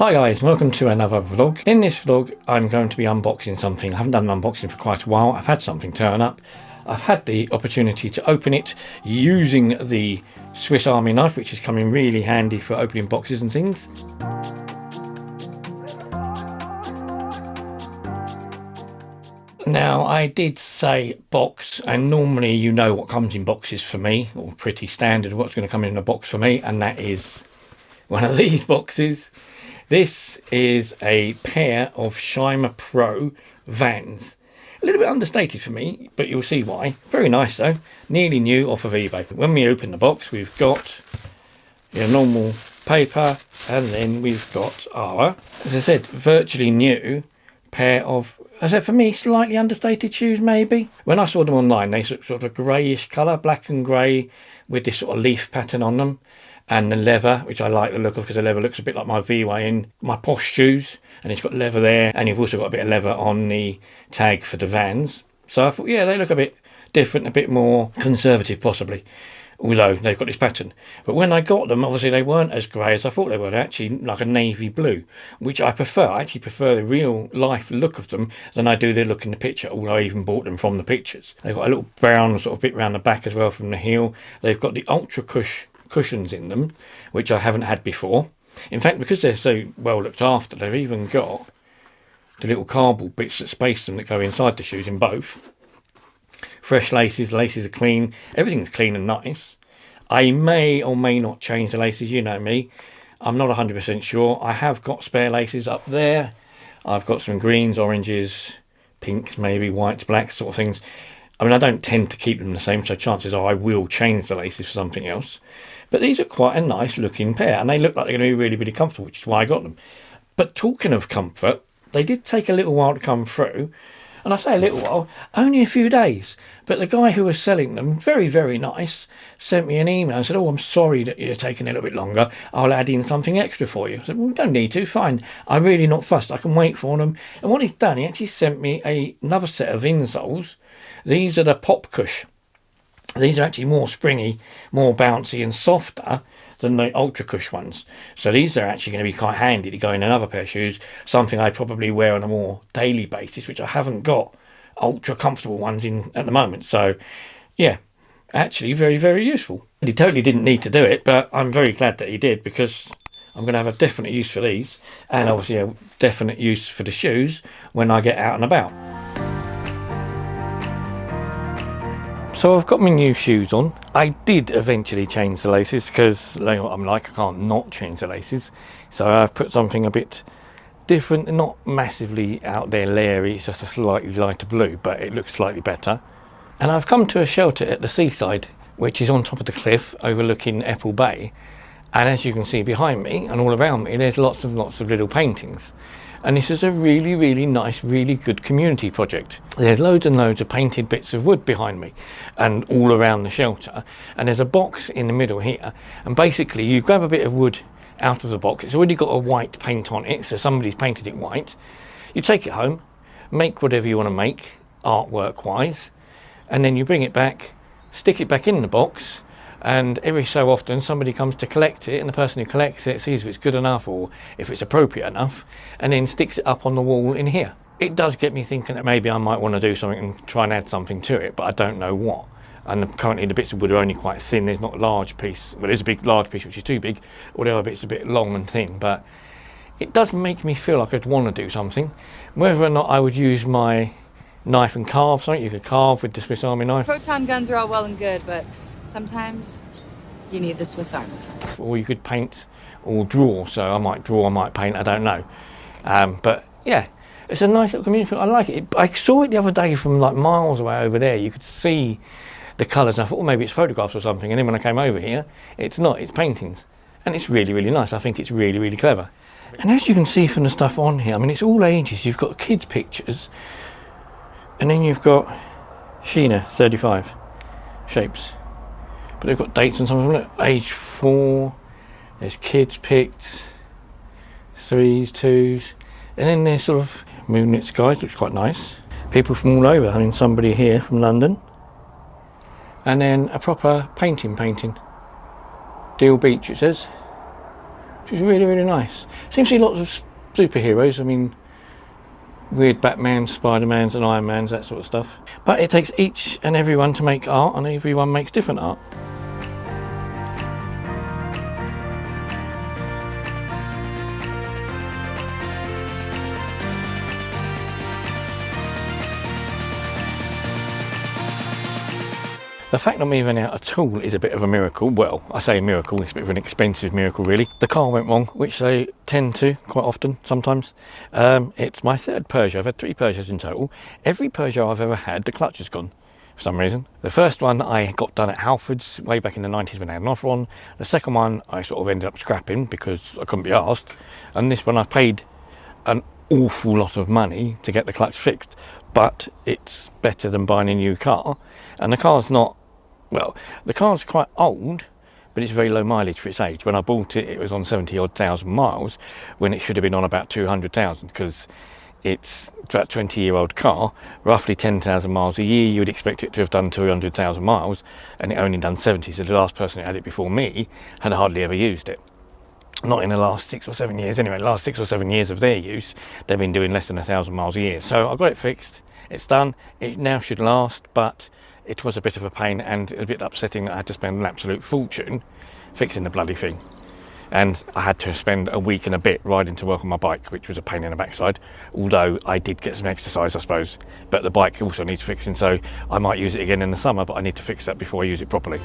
Hi guys, welcome to another vlog. In this vlog I'm going to be unboxing something. I haven't done an unboxing for quite a while. I've had something turn up. I've had the opportunity to open it using the Swiss Army knife, which is coming really handy for opening boxes and things. Now, I did say box, and normally you know what comes in boxes for me, or pretty standard what's going to come in a box for me, and that is one of these boxes. This is a pair of Shimer Pro Vans. A little bit understated for me, but you'll see why. Very nice though, nearly new off of eBay. When we open the box, we've got your normal paper, and then we've got our, as I said, virtually new pair of, as I said, for me, slightly understated shoes maybe. When I saw them online, they looked sort of a greyish colour, black and grey, with this sort of leaf pattern on them. And the leather, which I like the look of because the leather looks a bit like my V-way in my posh shoes. And it's got leather there, and you've also got a bit of leather on the tag for the Vans. So I thought, yeah, they look a bit different, a bit more conservative possibly, although they've got this pattern. But when I got them, obviously they weren't as grey as I thought they were. They're actually like a navy blue, which I prefer. I actually prefer the real life look of them than I do the look in the picture, although I even bought them from the pictures. They've got a little brown sort of bit round the back as well from the heel. They've got the Ultra cushions in them, which I haven't had before. In fact, because they're so well looked after, they've even got the little cardboard bits that space them that go inside the shoes in both. Fresh laces are clean, everything's clean and nice. I may or may not change the laces, you know me, I'm not 100% sure. I have got spare laces up there. I've got some greens, oranges, pinks, maybe whites, blacks, sort of things. I mean, I don't tend to keep them the same, so chances are I will change the laces for something else. But these are quite a nice looking pair, and they look like they're going to be really, really comfortable, which is why I got them. But talking of comfort, they did take a little while to come through. And I say a little while, only a few days. But the guy who was selling them, very, very nice, sent me an email and said, "Oh, I'm sorry that you're taking a little bit longer. I'll add in something extra for you." I said, "Well, we don't need to, fine. I'm really not fussed. I can wait for them." And what he's done, he actually sent me another set of insoles. These are the Pop Cush. These are actually more springy, more bouncy and softer than the Ultra Cush ones. So these are actually going to be quite handy to go in another pair of shoes, something I probably wear on a more daily basis, which I haven't got ultra comfortable ones in at the moment. So yeah, actually very, very useful. He totally didn't need to do it, but I'm very glad that he did, because I'm going to have a definite use for these, and obviously a definite use for the shoes when I get out and about. So I've got my new shoes on. I did eventually change the laces because I'm like, I can't not change the laces. So I've put something a bit different, not massively out there leery, it's just a slightly lighter blue, but it looks slightly better. And I've come to a shelter at the seaside, which is on top of the cliff overlooking Apple Bay. And as you can see behind me and all around me, there's lots of little paintings. And this is a really, really nice, really good community project. There's loads and loads of painted bits of wood behind me and all around the shelter. And there's a box in the middle here. And basically you grab a bit of wood out of the box. It's already got a white paint on it, so somebody's painted it white. You take it home, make whatever you want to make, artwork wise, and then you bring it back, stick it back in the box, and every so often somebody comes to collect it, and the person who collects it sees if it's good enough or if it's appropriate enough, and then sticks it up on the wall in here. It does get me thinking that maybe I might want to do something and try and add something to it, but I don't know what. And currently the bits of wood are only quite thin. There's not a large piece. Well, there's a large piece which is too big, or the other bit's a bit long and thin, but it does make me feel like I'd want to do something. Whether or not I would use my knife and carve something, you could carve with the Swiss Army knife. Proton guns are all well and good, but sometimes you need the Swiss Army. Or you could paint or draw, so I might draw, I might paint, I don't know. But yeah, it's a nice little community. I like it. I saw it the other day from like miles away over there. You could see the colours, and I thought, well, maybe it's photographs or something. And then when I came over here, it's not, it's paintings. And it's really, really nice. I think it's really, really clever. And as you can see from the stuff on here, I mean, it's all ages. You've got kids' pictures, and then you've got Sheena, 35, shapes. But they've got dates and something. Look, age 4, there's kids picked, 3s, 2s, and then there's sort of moonlit skies, looks quite nice. People from all over, I mean, somebody here from London. And then a proper painting. Deal Beach, it says. which is really, really nice. Seems to be lots of superheroes. I mean, weird Batman, Spider-Mans and Iron Mans, that sort of stuff. But it takes each and everyone to make art, and everyone makes different art. The fact I'm even out at all is a bit of a miracle. Well, I say a miracle, it's a bit of an expensive miracle really. The car went wrong, which they tend to quite often, sometimes. It's my third Peugeot. I've had 3 Peugeots in total. Every Peugeot I've ever had, the clutch has gone for some reason. The first one I got done at Halfords way back in the 90s when I had an offer on. The second one I sort of ended up scrapping because I couldn't be arsed. And this one I paid an awful lot of money to get the clutch fixed. But it's better than buying a new car. And the car's not, well, the car's quite old, but it's very low mileage for its age. When I bought it, it was on 70-odd thousand miles, when it should have been on about 200,000, because it's about a 20-year-old car, roughly 10,000 miles a year. You would expect it to have done 200,000 miles, and it only done 70. So the last person who had it before me had hardly ever used it. Not in the last 6 or 7 years. Anyway, the last 6 or 7 years of their use, they've been doing less than 1,000 miles a year. So I got it fixed. It's done. It now should last, but it was a bit of a pain and a bit upsetting that I had to spend an absolute fortune fixing the bloody thing. And I had to spend a week and a bit riding to work on my bike, which was a pain in the backside. Although I did get some exercise, I suppose. But the bike also needs fixing, so I might use it again in the summer, but I need to fix that before I use it properly.